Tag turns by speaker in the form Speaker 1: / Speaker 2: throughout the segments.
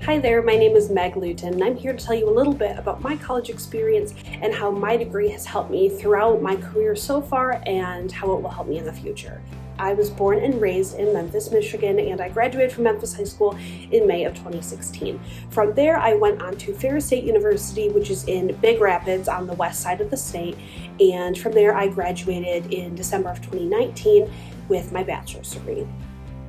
Speaker 1: Hi there, my name is Meg Lewton, and I'm here to tell you a little bit about my college experience and how my degree has helped me throughout my career so far and how it will help me in the future. I was born and raised in Memphis, Michigan, and I graduated from Memphis High School in May of 2016. From there, I went on to Ferris State University, which is in Big Rapids on the west side of the state, and from there I graduated in December of 2019 with my bachelor's degree.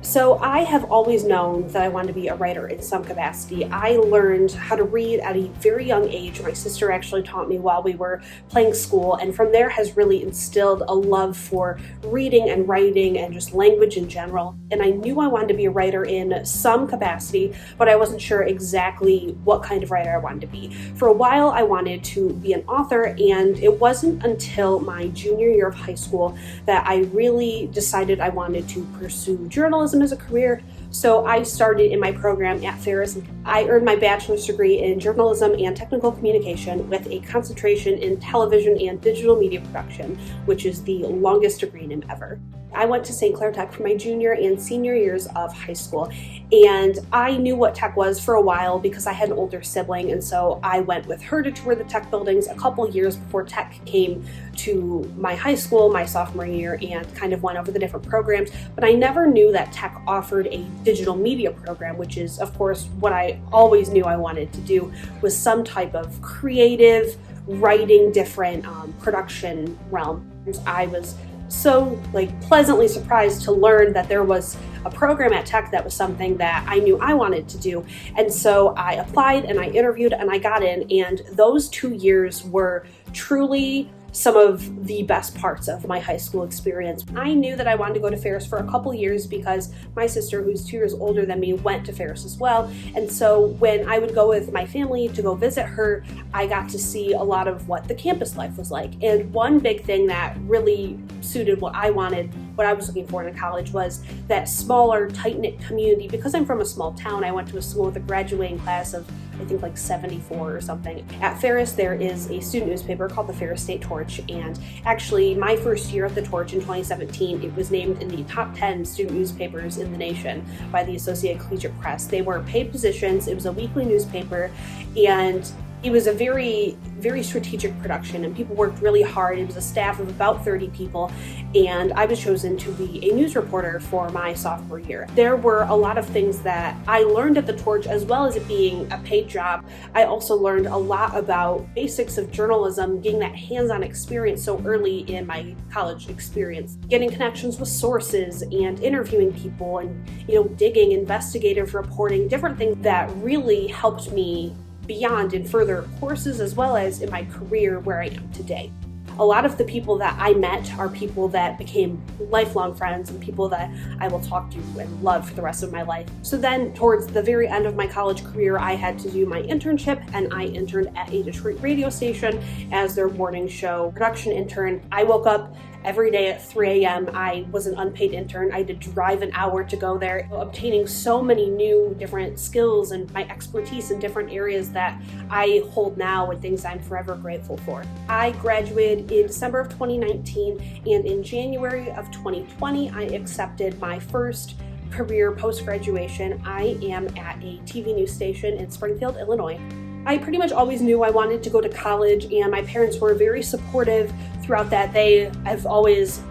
Speaker 1: So I have always known that I wanted to be a writer in some capacity. I learned how to read at a very young age. My sister actually taught me while we were playing school, and from there has really instilled a love for reading and writing and just language in general. And I knew I wanted to be a writer in some capacity, but I wasn't sure exactly what kind of writer I wanted to be. For a while I wanted to be an author, and it wasn't until my junior year of high school that I really decided I wanted to pursue journalism as a career. So I started in my program at Ferris. I earned my bachelor's degree in journalism and technical communication with a concentration in television and digital media production, which is the longest degree name ever. I went to St. Clair Tech for my junior and senior years of high school, and I knew what tech was for a while because I had an older sibling, and so I went with her to tour the tech buildings a couple years before tech came to my high school my sophomore year, and kind of went over the different programs. But I never knew that tech offered a digital media program, which is of course what I always knew I wanted to do, was some type of creative writing, different production realm. I was so pleasantly surprised to learn that there was a program at Tech that was something that I knew I wanted to do. And so I applied and I interviewed and I got in, and those 2 years were truly some of the best parts of my high school experience. I knew that I wanted to go to Ferris for a couple years because my sister, who's 2 years older than me, went to Ferris as well. And so when I would go with my family to go visit her, I got to see a lot of what the campus life was like. And one big thing that really suited what I wanted, what I was looking for in college, was that smaller, tight-knit community. Because I'm from a small town, I went to a school with a graduating class of I think 74 or something. At Ferris, there is a student newspaper called the Ferris State Torch, and actually my first year at the Torch in 2017, it was named in the top 10 student newspapers in the nation by the Associated Collegiate Press. They were paid positions, it was a weekly newspaper, and it was a very, very strategic production, and people worked really hard. It was a staff of about 30 people, and I was chosen to be a news reporter for my sophomore year. There were a lot of things that I learned at the Torch, as well as it being a paid job. I also learned a lot about basics of journalism, getting that hands-on experience so early in my college experience, getting connections with sources and interviewing people and, digging, investigative reporting, different things that really helped me beyond in further courses as well as in my career where I am today. A lot of the people that I met are people that became lifelong friends and people that I will talk to and love for the rest of my life. So then towards the very end of my college career, I had to do my internship, and I interned at a Detroit radio station as their morning show production intern. I woke up every day at 3 a.m. I was an unpaid intern. I had to drive an hour to go there, obtaining so many new different skills and my expertise in different areas that I hold now and things I'm forever grateful for. I graduated in December of 2019, and in January of 2020, I accepted my first career post-graduation. I am at a TV news station in Springfield, Illinois. I pretty much always knew I wanted to go to college, and my parents were very supportive throughout that. They have always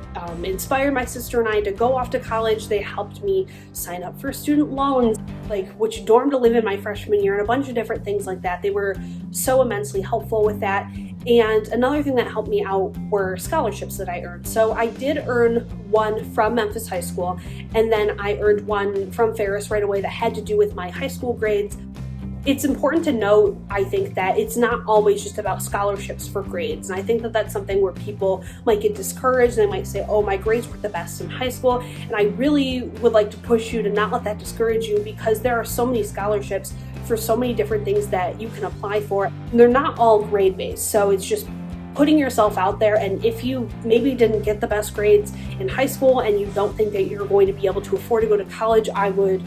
Speaker 1: inspired my sister and I to go off to college. They helped me sign up for student loans, which dorm to live in my freshman year, and a bunch of different things like that. They were so immensely helpful with that. And another thing that helped me out were scholarships that I earned. So I did earn one from Memphis High School, and then I earned one from Ferris right away that had to do with my high school grades. It's important to note, I think, that it's not always just about scholarships for grades. And I think that that's something where people might get discouraged. They might say, oh, my grades were the best in high school. And I really would like to push you to not let that discourage you, because there are so many scholarships for so many different things that you can apply for. And they're not all grade-based. So it's just putting yourself out there. And if you maybe didn't get the best grades in high school and you don't think that you're going to be able to afford to go to college, I would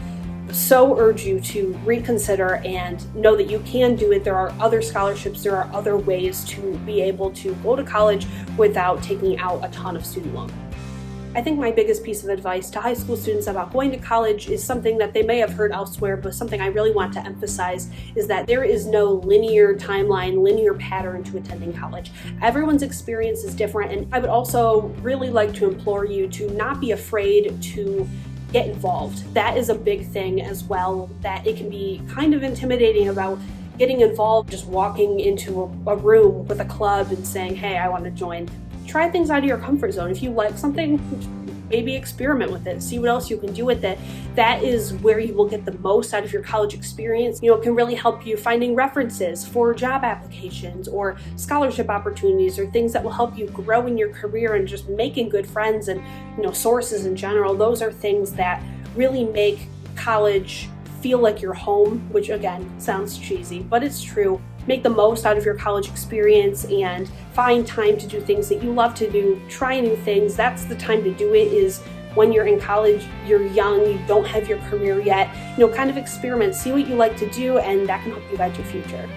Speaker 1: so urge you to reconsider and know that you can do it. There are other scholarships, there are other ways to be able to go to college without taking out a ton of student loan. I think my biggest piece of advice to high school students about going to college is something that they may have heard elsewhere, but something I really want to emphasize is that there is no linear timeline, linear pattern to attending college. Everyone's experience is different, and I would also really like to implore you to not be afraid to get involved. That is a big thing as well, that it can be kind of intimidating about getting involved, just walking into a room with a club and saying, hey, I want to join. Try things out of your comfort zone. If you like something, maybe experiment with it, see what else you can do with it. That is where you will get the most out of your college experience. It can really help you finding references for job applications or scholarship opportunities or things that will help you grow in your career and just making good friends and sources in general. Those are things that really make college feel like your home, which again sounds cheesy, but it's true. Make the most out of your college experience and find time to do things that you love to do. Try new things. That's the time to do it, is when you're in college, you're young, you don't have your career yet. Kind of experiment, see what you like to do, and that can help you guide your future.